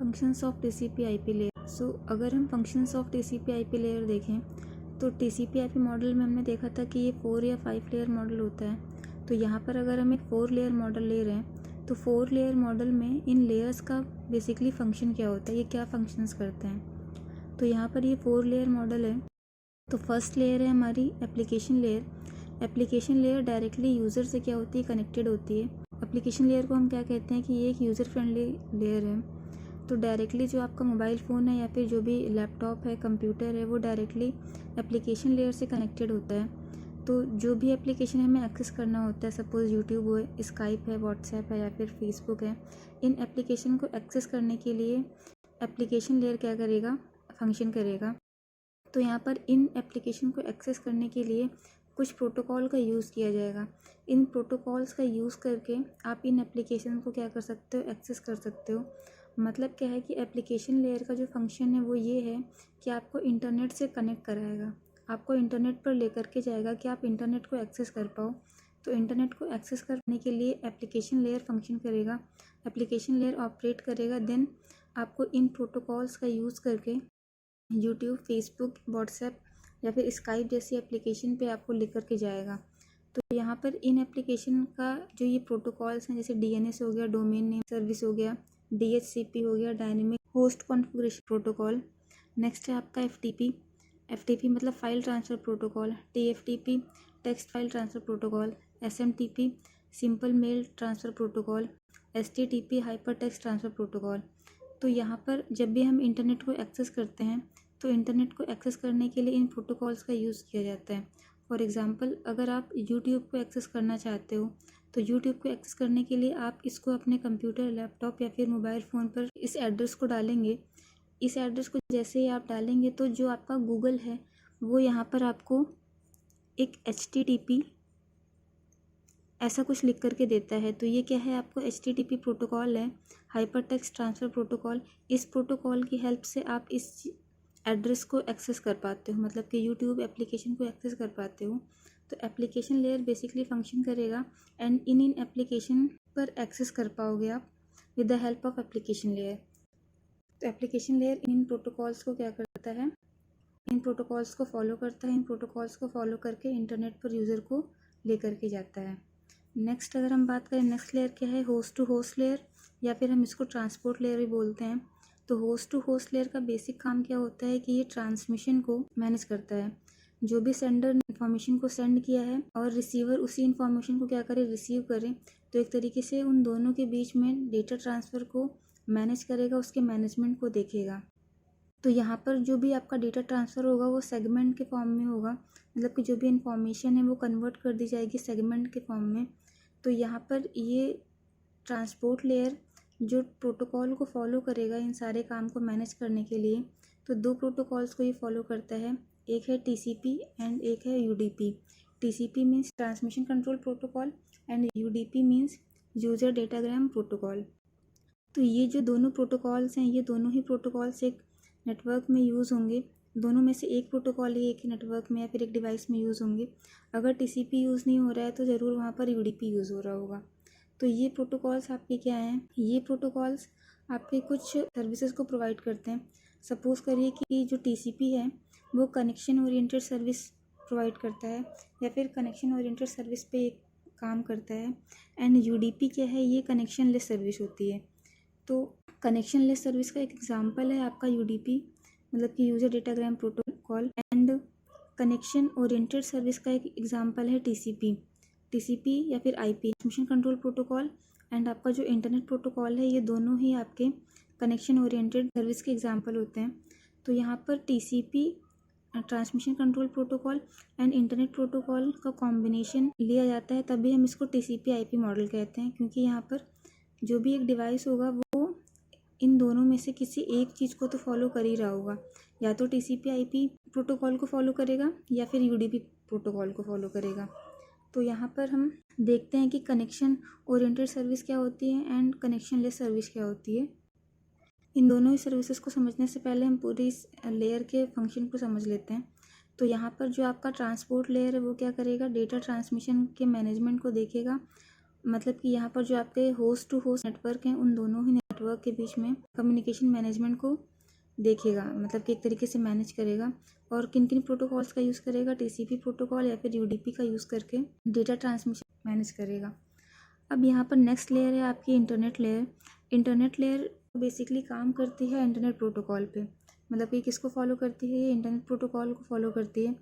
Functions of TCP IP layer. So अगर हम functions of TCP IP layer देखें तो टीसीपी आईपी मॉडल में हमने देखा था कि ये 4 या 5 लेयर मॉडल होता है। तो यहाँ पर अगर हम एक 4 लेयर मॉडल ले रहे हैं तो 4 लेयर मॉडल में इन लेयर्स का बेसिकली फंक्शन क्या होता है, ये क्या फंक्शंस करते हैं। तो यहाँ पर ये 4 लेयर मॉडल है। तो फर्स्ट लेयर है हमारी application layer. Application layer directly user से क्या होती है, कनेक्टेड होती है। एप्लीकेशन लेयर को हम क्या कहते हैं कि ये एक यूज़र फ्रेंडली लेयर है। तो डायरेक्टली जो आपका मोबाइल फ़ोन है या फिर जो भी लैपटॉप है, कंप्यूटर है, वो डायरेक्टली एप्लीकेशन लेयर से कनेक्टेड होता है। तो जो भी एप्लीकेशन हमें एक्सेस करना होता है, सपोज़ यूट्यूब हो, स्काइप है, व्हाट्सएप है या फिर फेसबुक है, इन एप्लीकेशन को एक्सेस करने के लिए एप्लीकेशन लेयर क्या करेगा, फंक्शन करेगा। तो यहाँ पर इन एप्लीकेशन को एक्सेस करने के लिए कुछ प्रोटोकॉल का यूज़ किया जाएगा। इन प्रोटोकॉल्स का यूज़ करके आप इन एप्लीकेशन को क्या कर सकते हो, एक्सेस कर सकते हो। मतलब क्या है कि एप्लीकेशन लेयर का जो फंक्शन है वो ये है कि आपको इंटरनेट से कनेक्ट कराएगा, आपको इंटरनेट पर लेकर के जाएगा कि आप इंटरनेट को एक्सेस कर पाओ। तो इंटरनेट को एक्सेस करने के लिए एप्लीकेशन लेयर फंक्शन करेगा, एप्लीकेशन लेयर ऑपरेट करेगा। देन आपको इन प्रोटोकॉल्स का यूज़ करके यूट्यूब, फेसबुक, व्हाट्सएप या फिर स्काइप जैसी एप्लीकेशन पे आपको लेकर के जाएगा। तो यहाँ पर इन एप्लीकेशन का जो ये प्रोटोकॉल्स हैं, जैसे डीएनएस हो गया, डोमेन नेम सर्विस हो गया, डीएचसीपी हो गया, dynamic host configuration protocol. Next है आपका एफटीपी। एफटीपी मतलब file transfer protocol. TFTP text file transfer protocol. SMTP simple mail transfer protocol. STTP hyper text transfer protocol. तो यहाँ पर जब भी हम इंटरनेट को एक्सेस करते हैं तो इंटरनेट को एक्सेस करने के लिए इन प्रोटोकॉल्स का यूज़ किया जाता है। फॉर एग्ज़ाम्पल अगर आप यूट्यूब को एक्सेस करना चाहते हो तो यूट्यूब को एक्सेस करने के लिए आप इसको अपने कंप्यूटर, लैपटॉप या फिर मोबाइल फ़ोन पर इस एड्रेस को डालेंगे। इस एड्रेस को जैसे ही आप डालेंगे तो जो आपका गूगल है वो यहाँ पर आपको एक HTTP ऐसा कुछ लिख करके देता है। तो ये क्या है, आपको HTTP प्रोटोकॉल है, हाइपर टेक्स्ट ट्रांसफ़र प्रोटोकॉल। इस प्रोटोकॉल की हेल्प से आप इस एड्रेस को एक्सेस कर पाते हो, मतलब कि यूट्यूब एप्लीकेशन को एक्सेस कर पाते हो। तो एप्लीकेशन लेयर बेसिकली फंक्शन करेगा एंड इन एप्लीकेशन पर एक्सेस कर पाओगे आप with the help of application layer. तो एप्लीकेशन लेयर इन प्रोटोकॉल्स को क्या करता है, इन प्रोटोकॉल्स को फॉलो करता है। इन प्रोटोकॉल्स को फॉलो करके इंटरनेट पर यूज़र को लेकर के जाता है। नेक्स्ट अगर हम बात करें, नेक्स्ट लेयर क्या है, होस्ट टू होस्ट लेयर या फिर हम इसको ट्रांसपोर्ट लेयर भी बोलते हैं। तो होस्ट टू होस्ट लेयर का बेसिक काम क्या होता है कि ये ट्रांसमिशन को मैनेज करता है। जो भी सेंडर ने इन्फॉर्मेशन को सेंड किया है और रिसीवर उसी इन्फॉर्मेशन को क्या करे, रिसीव करे। तो एक तरीके से उन दोनों के बीच में डेटा ट्रांसफ़र को मैनेज करेगा, उसके मैनेजमेंट को देखेगा। तो यहाँ पर जो भी आपका डेटा ट्रांसफ़र होगा वो सेगमेंट के फॉर्म में होगा, मतलब कि जो भी इन्फॉर्मेशन है वो कन्वर्ट कर दी जाएगी सेगमेंट के फॉर्म में। तो यहाँ पर ये ट्रांसपोर्ट लेयर जो प्रोटोकॉल को फॉलो करेगा इन सारे काम को मैनेज करने के लिए, तो 2 प्रोटोकॉल्स को ये फॉलो करता है, एक है TCP एंड एक है UDP। TCP means transmission control protocol and UDP means user datagram protocol. तो ये जो दोनों प्रोटोकॉल्स हैं, ये दोनों ही प्रोटोकॉल्स एक नेटवर्क में यूज़ होंगे। दोनों में से एक प्रोटोकॉल ही एक ही नेटवर्क में या फिर एक डिवाइस में यूज़ होंगे। अगर TCP यूज़ नहीं हो रहा है तो ज़रूर वहाँ पर UDP यूज़ हो रहा होगा। तो ये प्रोटोकॉल्स आपके क्या हैं, ये प्रोटोकॉल्स आपके कुछ सर्विसेज को प्रोवाइड करते हैं। सपोज़ करिए कि जो TCP है वो कनेक्शन ओरिएंटेड सर्विस प्रोवाइड करता है या फिर कनेक्शन ओरिएंटेड सर्विस पे एक काम करता है। एंड UDP क्या है, ये कनेक्शन लेस सर्विस होती है। तो कनेक्शन लेस सर्विस का एक एग्जांपल है आपका UDP, मतलब कि user datagram protocol. And connection oriented service का एक एग्जांपल है TCP या फिर IP transmission control protocol. And आपका जो इंटरनेट प्रोटोकॉल है, ये दोनों ही आपके कनेक्शन ओरिएंटेड सर्विस के एग्जांपल होते हैं। तो यहाँ पर TCP transmission control protocol and internet protocol का कॉम्बिनेशन लिया जाता है, तभी हम इसको TCP IP मॉडल कहते हैं। क्योंकि यहाँ पर जो भी एक डिवाइस होगा वो इन दोनों में से किसी एक चीज़ को तो फॉलो कर ही रहा होगा, या तो TCP IP प्रोटोकॉल को फॉलो करेगा या फिर UDP प्रोटोकॉल को फॉलो करेगा। तो यहाँ पर हम देखते हैं कि कनेक्शन ओरिएंटेड सर्विस क्या होती है एंड कनेक्शन लेस सर्विस क्या होती है। इन दोनों ही सर्विसेज को समझने से पहले हम पूरी इस लेयर के फंक्शन को समझ लेते हैं। तो यहाँ पर जो आपका ट्रांसपोर्ट लेयर है वो क्या करेगा, डेटा ट्रांसमिशन के मैनेजमेंट को देखेगा मतलब कि यहाँ पर जो आपके होस्ट टू होस्ट नेटवर्क हैं उन दोनों ही नेटवर्क के बीच में कम्युनिकेशन मैनेजमेंट को देखेगा, मतलब कि एक तरीके से मैनेज करेगा। और किन किन प्रोटोकॉल्स का यूज़ करेगा, टीसीपी प्रोटोकॉल या फिर यूडीपी का यूज़ करके डेटा ट्रांसमिशन मैनेज करेगा। अब यहाँ पर नेक्स्ट लेयर है आपकी internet layer. Internet layer basically काम करती है इंटरनेट प्रोटोकॉल पे, मतलब कि किसको फॉलो करती है, ये इंटरनेट प्रोटोकॉल को फॉलो करती है।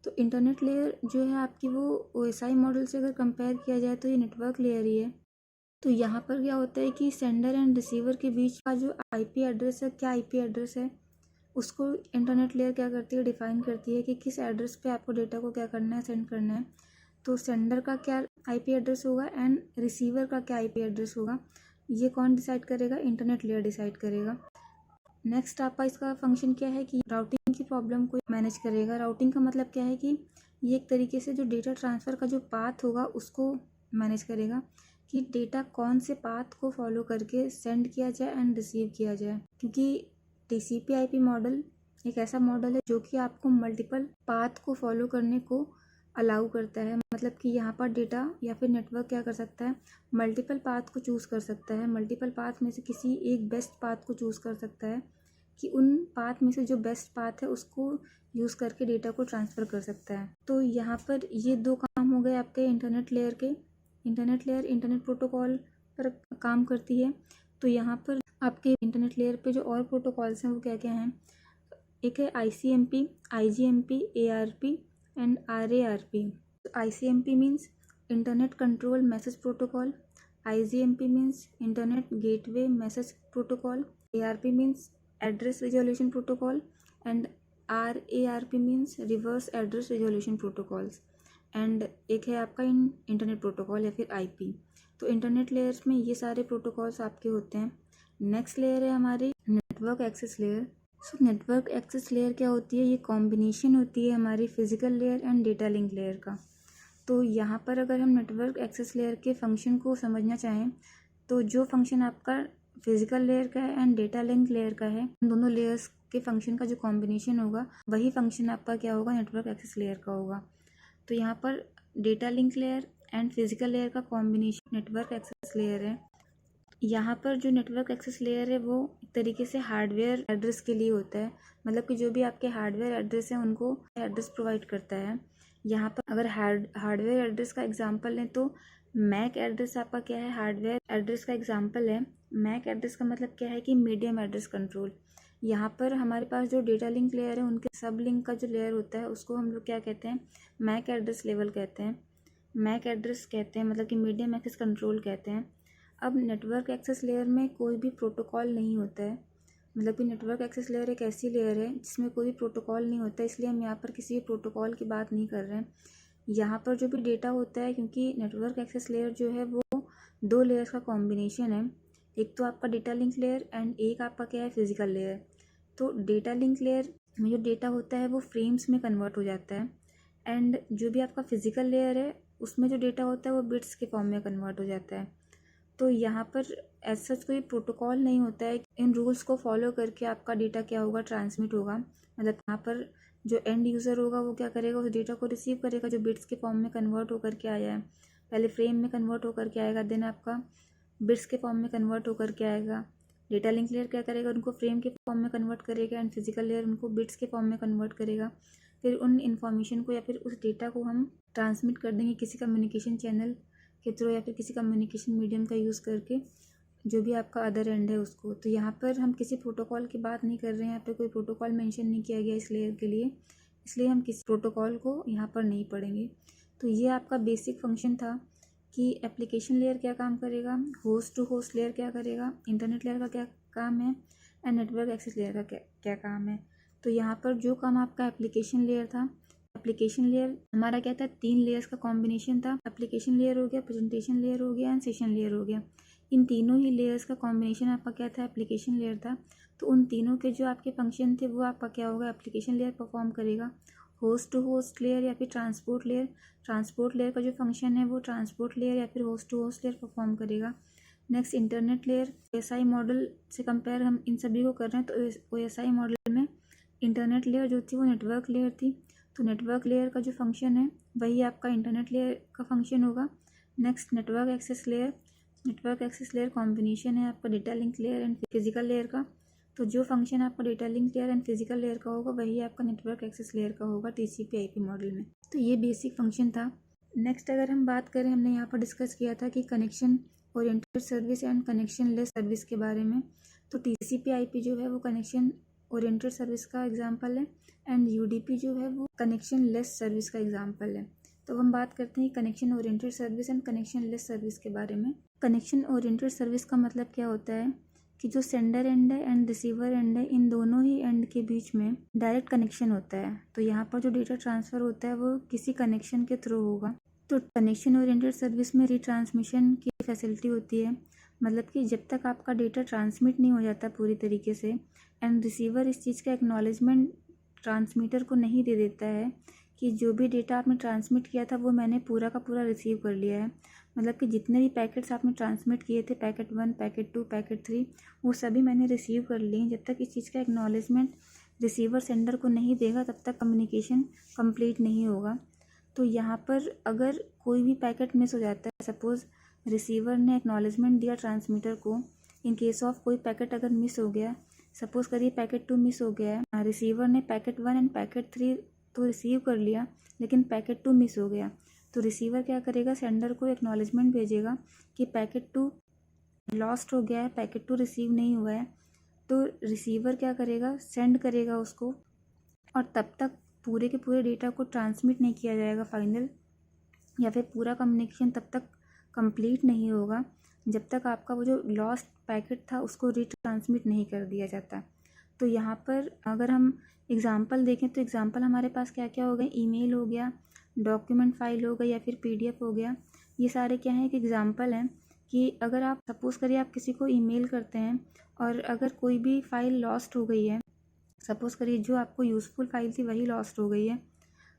तो इंटरनेट लेयर जो है आपकी वो ओएसआई मॉडल से अगर कंपेयर किया जाए तो ये नेटवर्क लेयर ही है। तो यहाँ पर क्या होता है कि सेंडर एंड रिसीवर के बीच का जो आईपी एड्रेस है, क्या आईपी एड्रेस है, उसको इंटरनेट लेयर क्या करती है, डिफाइन करती है कि किस एड्रेस पे आपको डेटा को क्या करना है, सेंड करना है। तो सेंडर का क्या आईपी एड्रेस होगा एंड रिसीवर का क्या आईपी एड्रेस होगा, ये कौन डिसाइड करेगा, इंटरनेट लेयर डिसाइड करेगा। नेक्स्ट आपका इसका फंक्शन क्या है कि राउटिंग की प्रॉब्लम को मैनेज करेगा। राउटिंग का मतलब क्या है कि ये एक तरीके से जो डेटा ट्रांसफ़र का जो पाथ होगा उसको मैनेज करेगा कि डेटा कौन से पाथ को फॉलो करके सेंड किया जाए एंड रिसीव किया जाए। क्योंकि टीसीपी आईपी मॉडल एक ऐसा मॉडल है जो कि आपको मल्टीपल पाथ को फॉलो करने को अलाउ करता है। मतलब कि यहाँ पर डेटा या फिर नेटवर्क क्या कर सकता है, मल्टीपल पाथ को चूज़ कर सकता है। मल्टीपल पाथ में से किसी एक बेस्ट पाथ को चूज़ कर सकता है कि उन पाथ में से जो बेस्ट पाथ है उसको यूज़ करके डेटा को ट्रांसफ़र कर सकता है। तो यहाँ पर ये दो काम हो गए आपके इंटरनेट लेयर के। इंटरनेट लेयर इंटरनेट प्रोटोकॉल पर काम करती है। तो यहाँ पर आपके इंटरनेट लेयर पे जो और प्रोटोकॉल्स हैं वो क्या क्या हैं, एक है ICMP, IGMP, ARP and RARP। ICMP means internet control message protocol, IGMP means internet gateway message protocol, ARP means address resolution protocol and RARP means reverse address resolution protocols. And एक है आपका इंटरनेट प्रोटोकॉल या फिर IP। तो internet layers में ये सारे protocols आपके होते हैं। नेक्स्ट लेयर है हमारी network access layer. So network access layer क्या होती है, ये कॉम्बिनेशन होती है हमारी physical layer and data link layer का। तो यहाँ पर अगर हम नेटवर्क एक्सेस लेयर के फंक्शन को समझना चाहें तो जो फंक्शन आपका फिजिकल लेयर का है एंड डेटा लिंक लेयर का है, उन दोनों लेयर्स के फंक्शन का जो कॉम्बिनेशन होगा वही फंक्शन आपका क्या होगा, नेटवर्क एक्सेस लेयर का होगा। तो यहाँ पर data link layer and physical layer का कॉम्बिनेशन नेटवर्क एक्सेस लेयर है। यहाँ पर जो नेटवर्क एक्सेस लेयर है वो एक तरीके से हार्डवेयर एड्रेस के लिए होता है। मतलब कि जो भी आपके हार्डवेयर एड्रेस हैं उनको एड्रेस प्रोवाइड करता है। यहाँ पर अगर हार्डवेयर एड्रेस का एग्जांपल लें तो मैक एड्रेस आपका क्या है, हार्डवेयर एड्रेस का एग्जांपल है। मैक एड्रेस का मतलब क्या है कि मीडियम एड्रेस कंट्रोल। यहाँ पर हमारे पास जो डेटा लिंक लेयर है उनके सब लिंक का जो लेयर होता है उसको हम लोग क्या कहते हैं, मैक एड्रेस लेवल कहते हैं। मैक एड्रेस कहते हैं मतलब कि मीडियम एक्सेस कंट्रोल कहते हैं। अब नेटवर्क एक्सेस लेयर में कोई भी प्रोटोकॉल नहीं होता है। मतलब कि नेटवर्क एक्सेस लेयर एक ऐसी लेयर है जिसमें कोई भी प्रोटोकॉल नहीं होता, इसलिए हम यहाँ पर किसी भी प्रोटोकॉल की बात नहीं कर रहे हैं। यहाँ पर जो भी डेटा होता है, क्योंकि नेटवर्क एक्सेस लेयर जो है वो दो लेयर्स का कॉम्बिनेशन है, एक तो आपका डेटा लिंक लेयर एंड एक आपका क्या है, फिजिकल लेयर। तो डेटा लिंक लेयर में जो डेटा होता है वो फ्रेम्स में कन्वर्ट हो जाता है एंड जो भी आपका फिजिकल लेयर है उसमें जो डेटा होता है वो बिट्स के फॉर्म में कन्वर्ट हो जाता है। तो यहाँ पर एज सच कोई प्रोटोकॉल नहीं होता है, इन रूल्स को फॉलो करके आपका डेटा क्या होगा, ट्रांसमिट होगा। मतलब यहाँ पर जो एंड यूज़र होगा वो क्या करेगा, उस डेटा को रिसीव करेगा जो बिट्स के फॉर्म में कन्वर्ट होकर के आया है। पहले फ्रेम में कन्वर्ट होकर के आएगा, देन आपका बिट्स के फॉर्म में कन्वर्ट होकर के आएगा। डेटा लिंक लेयर क्या करेगा, उनको फ्रेम के फॉर्म में कन्वर्ट करेगा एंड फिजिकल लेयर उनको बिट्स के फॉर्म में कन्वर्ट करेगा। फिर उन इन्फॉर्मेशन को या फिर उस डेटा को हम ट्रांसमिट कर देंगे किसी कम्युनिकेशन चैनल के थ्रू या फिर किसी कम्युनिकेशन मीडियम का यूज़ करके, जो भी आपका अदर एंड है उसको। तो यहाँ पर हम किसी प्रोटोकॉल की बात नहीं कर रहे हैं, यहाँ पे कोई प्रोटोकॉल मेंशन नहीं किया गया इस लेयर के लिए, इसलिए हम किसी प्रोटोकॉल को यहाँ पर नहीं पढ़ेंगे। तो ये आपका बेसिक फंक्शन था कि एप्लीकेशन लेयर क्या काम करेगा, होस्ट टू होस्ट लेयर क्या करेगा, इंटरनेट लेयर का क्या काम है एंड नेटवर्क एक्सेस लेयर का क्या काम है। तो यहाँ पर जो काम आपका एप्लीकेशन लेयर था, एप्लीकेशन लेयर हमारा क्या था, 3 लेयर्स का कॉम्बिनेशन था। एप्लीकेशन लेयर हो गया, प्रेजेंटेशन लेयर हो गया एंड सेशन लेयर हो गया। इन तीनों ही लेयर्स का कॉम्बिनेशन आपका क्या था, एप्लीकेशन लेयर था। तो उन तीनों के जो आपके फंक्शन थे वो आपका क्या होगा, एप्लीकेशन लेयर परफॉर्म करेगा। होस्ट टू होस्ट लेयर या फिर ट्रांसपोर्ट लेयर, ट्रांसपोर्ट लेयर का जो फंक्शन है वो ट्रांसपोर्ट लेयर या फिर host to host layer perform करेगा। Next internet layer, OSI model से कंपेयर हम इन सभी को कर रहे हैं, तो OSI मॉडल में इंटरनेट लेयर जो थी वो नेटवर्क लेयर थी। तो नेटवर्क लेयर का जो फंक्शन है वही आपका इंटरनेट लेयर का फंक्शन होगा। Next network access layer. Network access layer combination है आपका data link layer and physical layer का। तो जो फंक्शन आपका data link layer and physical layer का होगा वही आपका नेटवर्क एक्सेस लेयर का होगा TCP/IP मॉडल में। तो ये बेसिक फंक्शन था। नेक्स्ट अगर हम बात करें, हमने यहाँ पर डिस्कस किया था कि connection oriented service and connection less service के बारे में। तो TCP/IP जो है वो कनेक्शन ओरिएंटेड सर्विस का एग्जाम्पल है एंड UDP जो है वो कनेक्शन लेस सर्विस का एग्जाम्पल है। तो हम बात करते हैं connection oriented service and connection less service के बारे में। कनेक्शन ओरिएंटेड सर्विस का मतलब क्या होता है कि जो सेंडर एंड है एंड रिसीवर एंड है, इन दोनों ही एंड के बीच में डायरेक्ट कनेक्शन होता है। तो यहाँ पर जो डेटा ट्रांसफ़र होता है वो किसी कनेक्शन के थ्रू होगा। तो कनेक्शन ओरिएंटेड सर्विस में रिट्रांसमिशन की फैसिलिटी होती है, मतलब कि जब तक आपका डेटा ट्रांसमिट नहीं हो जाता पूरी तरीके से एंड रिसीवर इस चीज़ का एक्नॉलेजमेंट ट्रांसमीटर को नहीं दे देता है कि जो भी डेटा आपने ट्रांसमिट किया था वो मैंने पूरा का पूरा रिसीव कर लिया है, मतलब कि जितने भी पैकेट्स आपने ट्रांसमिट किए थे, पैकेट 1, पैकेट 2, पैकेट 3, वो सभी मैंने रिसीव कर लिए। जब तक इस चीज़ का एक्नॉलेजमेंट रिसीवर सेंडर को नहीं देगा तब तक कम्युनिकेशन कंप्लीट नहीं होगा। तो यहाँ पर अगर कोई भी पैकेट मिस हो जाता है, सपोज़ रिसीवर ने एक्नॉलेजमेंट दिया ट्रांसमीटर को, इन केस ऑफ कोई पैकेट अगर मिस हो गया, सपोज़ करिए पैकेट 2 मिस हो गया है, रिसीवर ने पैकेट 1 एंड पैकेट 3 तो रिसीव कर लिया लेकिन पैकेट 2 मिस हो गया, तो रिसीवर क्या करेगा, सेंडर को एक्नॉलेजमेंट भेजेगा कि पैकेट 2 लॉस्ट हो गया है, पैकेट 2 रिसीव नहीं हुआ है। तो रिसीवर क्या करेगा, सेंड करेगा उसको, और तब तक पूरे के पूरे डेटा को ट्रांसमिट नहीं किया जाएगा फाइनल, या फिर पूरा कम्युनिकेशन तब तक कंप्लीट नहीं होगा जब तक आपका वो जो लॉस्ट पैकेट था उसको रिट्रांसमिट नहीं कर दिया जाता। तो यहाँ पर अगर हम एग्ज़ाम्पल देखें तो एग्ज़ाम्पल हमारे पास क्या क्या हो गए, ईमेल हो गया, डॉक्यूमेंट फाइल हो गई, या फिर PDF हो गया। ये सारे क्या हैं, एक एग्ज़ाम्पल हैं कि अगर आप सपोज़ करिए आप किसी को ईमेल करते हैं और अगर कोई भी फ़ाइल लॉस्ट हो गई है, सपोज़ करिए जो आपको यूज़फुल फ़ाइल थी वही लॉस्ट हो गई है।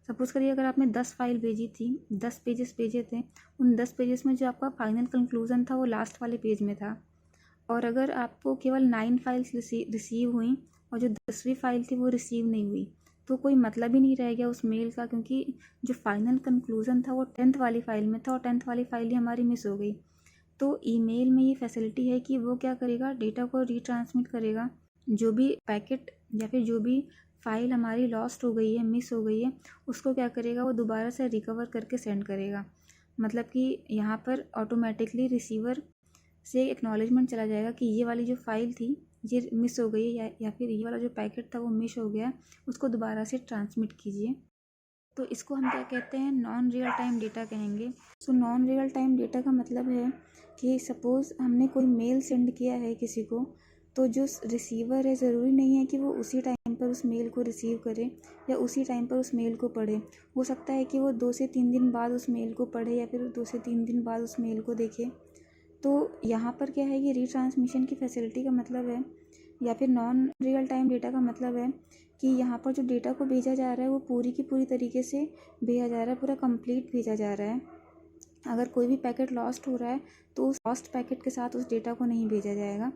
सपोज़ करिए अगर आपने 10 फाइल भेजी थी, 10 पेजेस भेजे थे, उन 10 पेजेस में जो आपका फाइनल कंक्लूज़न था वो लास्ट वाले पेज में था, और अगर आपको केवल 9 फाइल्स रिसीव हुई और जो 10वीं फाइल थी वो रिसीव नहीं हुई, तो कोई मतलब ही नहीं रह गया उस मेल का, क्योंकि जो फाइनल कंक्लूज़न था वो 10th वाली फ़ाइल में था और 10th वाली फ़ाइल ही हमारी मिस हो गई। तो ईमेल में ये फैसिलिटी है कि वो क्या करेगा, डेटा को रिट्रांसमिट करेगा, जो भी पैकेट या फिर जो भी फ़ाइल हमारी लॉस्ट हो गई है, मिस हो गई है, उसको क्या करेगा, वो दोबारा से रिकवर करके सेंड करेगा। मतलब कि यहाँ पर ऑटोमेटिकली रिसीवर से एक्नॉलेजमेंट चला जाएगा कि ये वाली जो फ़ाइल थी ये मिस हो गई है, या फिर ये वाला जो पैकेट था वो मिस हो गया, उसको दोबारा से ट्रांसमिट कीजिए। तो इसको हम क्या कहते हैं, नॉन रियल टाइम डेटा कहेंगे। So non real time data का मतलब है कि सपोज़ हमने कोई मेल सेंड किया है किसी को, तो जो रिसीवर है ज़रूरी नहीं है कि वो उसी टाइम पर उस मेल को रिसीव करे या उसी टाइम पर उस मेल को पढ़े। हो सकता है कि वो 2 से 3 दिन बाद उस मेल को पढ़े या फिर 2 से 3 दिन बाद उस मेल को देखे। तो यहाँ पर क्या है, ये रिट्रांसमिशन की फैसिलिटी का मतलब है, या फिर नॉन रियल टाइम डेटा का मतलब है कि यहाँ पर जो डेटा को भेजा जा रहा है वो पूरी की पूरी तरीके से भेजा जा रहा है, पूरा कंप्लीट भेजा जा रहा है। अगर कोई भी पैकेट लॉस्ट हो रहा है तो उस लॉस्ट पैकेट के साथ उस डेटा को नहीं भेजा जाएगा,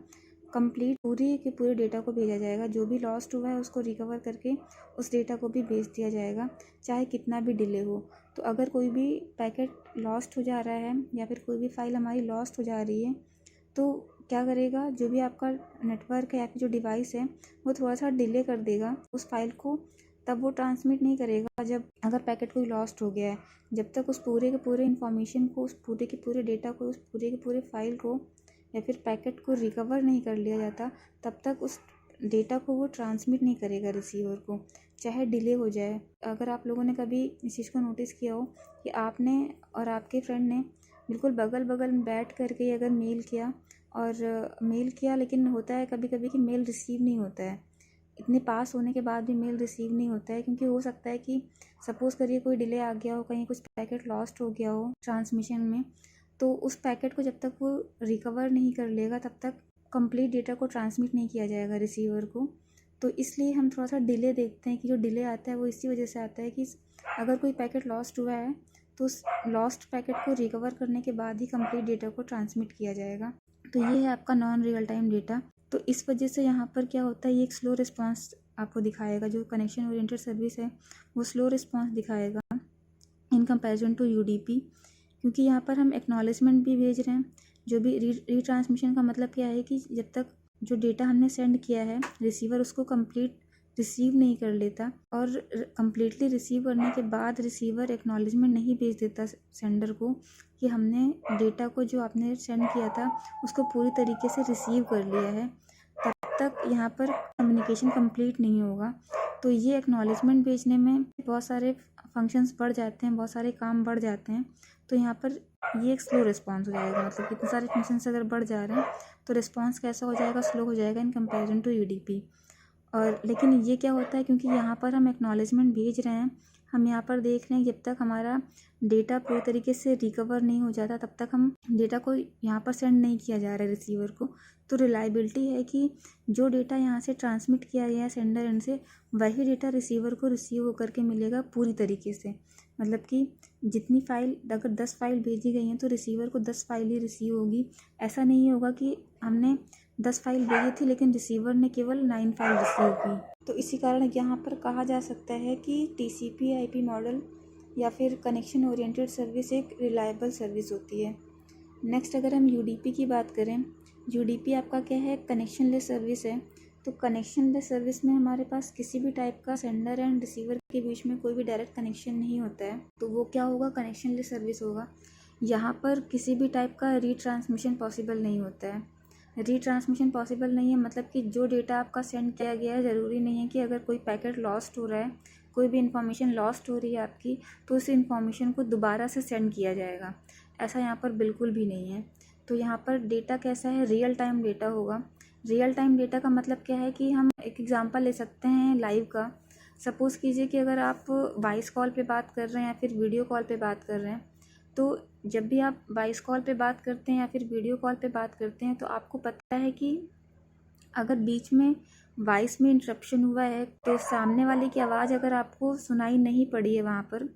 कंप्लीट पूरे के पूरे डेटा को भेजा जाएगा। जो भी लॉस्ट हुआ है उसको रिकवर करके उस डेटा को भी भेज दिया जाएगा, चाहे कितना भी डिले हो। तो अगर कोई भी पैकेट लॉस्ट हो जा रहा है या फिर कोई भी फ़ाइल हमारी लॉस्ट हो जा रही है, तो क्या करेगा, जो भी आपका नेटवर्क है या फिर जो डिवाइस है वो थोड़ा सा डिले कर देगा उस फाइल को, तब वो ट्रांसमिट नहीं करेगा जब अगर पैकेट कोई लॉस्ट हो गया है। जब तक उस पूरे के पूरे इन्फॉर्मेशन को, उस पूरे के पूरे डेटा को, उस पूरे के पूरे फाइल को या फिर पैकेट को रिकवर नहीं कर लिया जाता, तब तक उस डेटा को वो ट्रांसमिट नहीं करेगा रिसीवर को, चाहे डिले हो जाए। अगर आप लोगों ने कभी इस चीज़ को नोटिस किया हो कि आपने और आपके फ्रेंड ने बिल्कुल बगल बगल में बैठ करके अगर मेल किया लेकिन होता है कभी कभी कि मेल रिसीव नहीं होता है, इतने पास होने के बाद भी मेल रिसीव नहीं होता है, क्योंकि हो सकता है कि सपोज़ करिए कोई डिले आ गया हो, कहीं कुछ पैकेट लॉस्ट हो गया हो ट्रांसमिशन में, तो उस पैकेट को जब तक वो रिकवर नहीं कर लेगा तब तक कंप्लीट डेटा को ट्रांसमिट नहीं किया जाएगा रिसीवर को। तो इसलिए हम थोड़ा सा डिले देखते हैं कि जो डिले आता है वो इसी वजह से आता है कि अगर कोई पैकेट लॉस्ट हुआ है तो उस लॉस्ट पैकेट को रिकवर करने के बाद ही कंप्लीट डेटा को ट्रांसमिट किया जाएगा। तो ये है आपका नॉन रियल टाइम डेटा। तो इस वजह से यहाँ पर क्या होता है, ये एक स्लो रिस्पांस आपको दिखाएगा। जो कनेक्शन ओरिएंटेड सर्विस है वो स्लो रिस्पांस दिखाएगा इन कंपैरिजन टू UDP। क्योंकि यहाँ पर हम एक्नॉलेजमेंट भी भेज रहे हैं। जो भी रीट्रांसमिशन का मतलब क्या है कि जब तक जो डेटा हमने सेंड किया है रिसीवर उसको कंप्लीट रिसीव नहीं कर लेता, और कम्प्लीटली रिसीव करने के बाद रिसीवर एक्नॉलेजमेंट नहीं भेज देता सेंडर को कि हमने डेटा को जो आपने सेंड किया था उसको पूरी तरीके से रिसीव कर लिया है, तब तक यहाँ पर कम्युनिकेशन कंप्लीट नहीं होगा। तो ये एक्नॉलेजमेंट भेजने में बहुत सारे फंक्शंस बढ़ जाते हैं, बहुत सारे काम बढ़ जाते हैं। तो यहाँ पर ये एक स्लो रिस्पॉन्स हो जाएगा, मतलब कितने सारे फंक्शंस अगर बढ़ जा रहे हैं तो रिस्पॉन्स कैसा हो जाएगा, स्लो हो जाएगा इन कंपैरिजन टू यूडीपी। और लेकिन ये क्या होता है, क्योंकि यहाँ पर हम एक्नॉलेजमेंट भेज रहे हैं, हम यहाँ पर देख रहे हैं जब तक हमारा डेटा पूरी तरीके से रिकवर नहीं हो जाता तब तक हम डेटा को यहाँ पर सेंड नहीं किया जा रहा है रिसीवर को। तो रिलायबिलिटी है कि जो डेटा यहाँ से ट्रांसमिट किया गया है सेंडर एंड से, वही डेटा रिसीवर को रिसीव होकर के मिलेगा पूरी तरीके से। मतलब कि जितनी फाइल, अगर 10 फाइल भेजी गई हैं तो रिसीवर को 10 फाइल ही रिसीव होगी। ऐसा नहीं होगा कि हमने 10 फाइल भेजी थी लेकिन रिसीवर ने केवल 9 फाइल रिसीव की। तो इसी कारण यहाँ पर कहा जा सकता है कि TCP/IP मॉडल या फिर कनेक्शन ओरिएंटेड सर्विस एक रिलायबल सर्विस होती है। नेक्स्ट अगर हम UDP की बात करें, UDP आपका क्या है, कनेक्शन लेस सर्विस है। तो कनेक्शन लेस सर्विस में हमारे पास किसी भी टाइप का सेंडर एंड रिसीवर के बीच में कोई भी डायरेक्ट कनेक्शन नहीं होता है, तो वो क्या होगा, कनेक्शन लेस सर्विस होगा। यहाँ पर किसी भी टाइप का रीट्रांसमिशन पॉसिबल नहीं होता है। रीट्रांसमिशन पॉसिबल नहीं है मतलब कि जो डेटा आपका सेंड किया गया है, ज़रूरी नहीं है कि अगर कोई पैकेट लॉस्ट हो रहा है, कोई भी इन्फॉर्मेशन लॉस्ट हो रही है आपकी, तो उस इन्फॉर्मेशन को दोबारा से सेंड किया जाएगा, ऐसा यहाँ पर बिल्कुल भी नहीं है। तो यहाँ पर डेटा कैसा है, रियल टाइम डेटा होगा। रियल टाइम डेटा का मतलब क्या है कि हम एक एग्जांपल ले सकते हैं लाइव का। सपोज़ कीजिए कि अगर आप वॉइस कॉल पे बात कर रहे हैं या फिर वीडियो कॉल पे बात कर रहे हैं, तो जब भी आप वॉइस कॉल पे बात करते हैं या फिर वीडियो कॉल पे बात करते हैं तो आपको पता है कि अगर बीच में वॉइस में इंटरप्शन हुआ है तो सामने वाले की आवाज़ अगर आपको सुनाई नहीं पड़ी है, वहाँ पर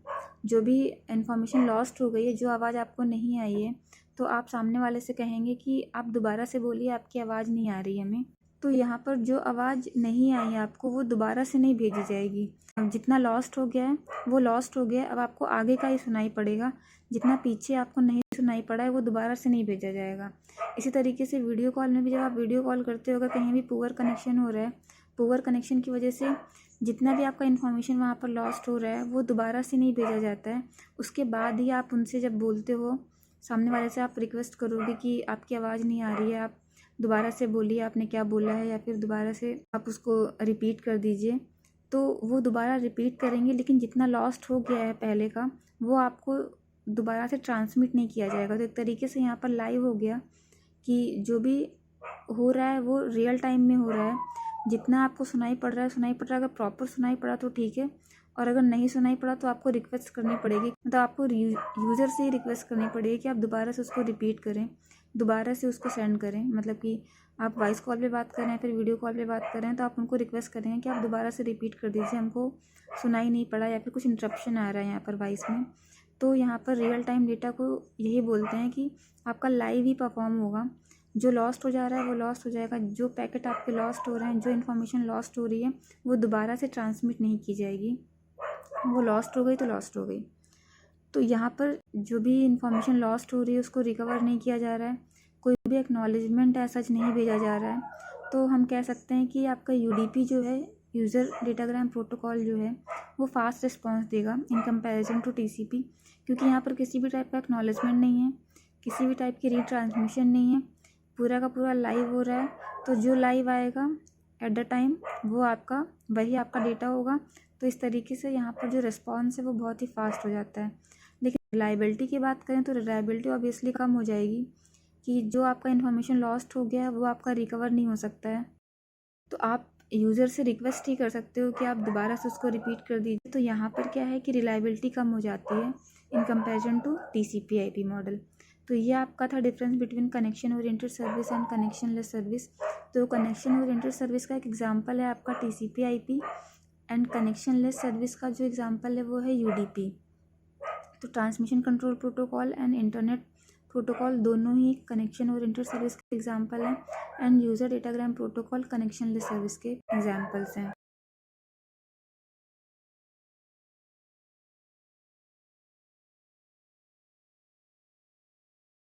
जो भी इन्फॉर्मेशन लॉस्ट हो गई है, जो आवाज़ आपको नहीं आई है, तो आप सामने वाले से कहेंगे कि आप दोबारा से बोलिए, आपकी आवाज़ नहीं आ रही है हमें। तो यहाँ पर जो आवाज़ नहीं आई है आपको, वो दोबारा से नहीं भेजी जाएगी। अब जितना लॉस्ट हो गया है वो लॉस्ट हो गया है, अब आपको आगे का ही सुनाई पड़ेगा, जितना पीछे आपको नहीं सुनाई पड़ा है वो दोबारा से नहीं भेजा जाएगा। इसी तरीके से वीडियो कॉल में भी जब आप वीडियो कॉल करते हो, अगर कहीं भी पुअर कनेक्शन हो रहा है, पुअर कनेक्शन की वजह से जितना भी आपका इन्फॉर्मेशन वहाँ पर लॉस्ट हो रहा है वो दोबारा से नहीं भेजा जाता है। उसके बाद ही आप उनसे जब बोलते हो, सामने वाले से आप रिक्वेस्ट करोगे कि आपकी आवाज़ नहीं आ रही है, आप दोबारा से बोलिए आपने क्या बोला है, या फिर दोबारा से आप उसको रिपीट कर दीजिए, तो वो दोबारा रिपीट करेंगे, लेकिन जितना लॉस्ट हो गया है पहले का वो आपको दोबारा से ट्रांसमिट नहीं किया जाएगा। तो एक तरीके से यहाँ पर लाइव हो गया कि जो भी हो रहा है वो रियल टाइम में हो रहा है। जितना आपको सुनाई पड़ रहा है सुनाई पड़ रहा है, अगर प्रॉपर सुनाई पड़ा तो ठीक है, और अगर नहीं सुनाई पड़ा तो आपको रिक्वेस्ट करनी पड़ेगी, मतलब आपको यूज़र से ही रिक्वेस्ट करनी पड़ेगी कि आप दोबारा से उसको रिपीट करें, दोबारा से उसको सेंड करें। मतलब कि आप वॉइस कॉल पे बात कर रहे हैं फिर वीडियो कॉल पे बात कर रहे हैं, तो आप उनको रिक्वेस्ट करेंगे कि आप दोबारा से रिपीट कर दीजिए, हमको सुनाई नहीं पड़ा या फिर कुछ इंटरप्शन आ रहा है यहाँ पर वॉइस में। तो यहाँ पर रियल टाइम डेटा को यही बोलते हैं कि आपका लाइव ही परफॉर्म होगा। जो लॉस्ट हो जा रहा है वो लॉस्ट हो जाएगा, जो पैकेट आपके लॉस्ट हो रहे हैं, जो इन्फॉर्मेशन लॉस्ट हो रही है वो दोबारा से ट्रांसमिट नहीं की जाएगी, वो लॉस्ट हो गई तो लॉस्ट हो गई। तो यहाँ पर जो भी इन्फॉर्मेशन लॉस्ट हो रही है उसको रिकवर नहीं किया जा रहा है, कोई भी एक्नॉलेजमेंट ऐसा नहीं भेजा जा रहा है, तो हम कह सकते हैं कि आपका UDP जो है, यूज़र डेटाग्राम प्रोटोकॉल जो है, वो फास्ट रिस्पॉन्स देगा इन कंपैरिजन टू TCP, क्योंकि यहाँ पर किसी भी टाइप का एक्नॉलेजमेंट नहीं है, किसी भी टाइप की रीट्रांसमिशन नहीं है, पूरा का पूरा लाइव हो रहा है। तो जो लाइव आएगा एट द टाइम वो आपका वही आपका डेटा होगा। तो इस तरीके से यहाँ पर जो रिस्पॉन्स है वो बहुत ही फास्ट हो जाता है। लेकिन रिलायबिलिटी की बात करें तो रिलायबिलिटी ऑब्वियसली कम हो जाएगी कि जो आपका इन्फॉर्मेशन लॉस्ट हो गया है वो आपका रिकवर नहीं हो सकता है। तो आप यूज़र से रिक्वेस्ट ही कर सकते हो कि आप दोबारा से उसको रिपीट कर दीजिए। तो यहाँ पर क्या है कि रिलायबिलिटी कम हो जाती है in comparison to TCP/IP model. तो ये आपका था difference between connection oriented service and connection less service. तो कनेक्शन ओरिएंटेड सर्विस का एक एग्जांपल है आपका TCP/IP, and connection less service का जो एग्जांपल है वो है UDP। तो transmission control protocol and internet protocol दोनों ही कनेक्शन ओरिएंटेड सर्विस के एग्जांपल हैं, end user datagram protocol connection less service के एग्जांपल्स हैं।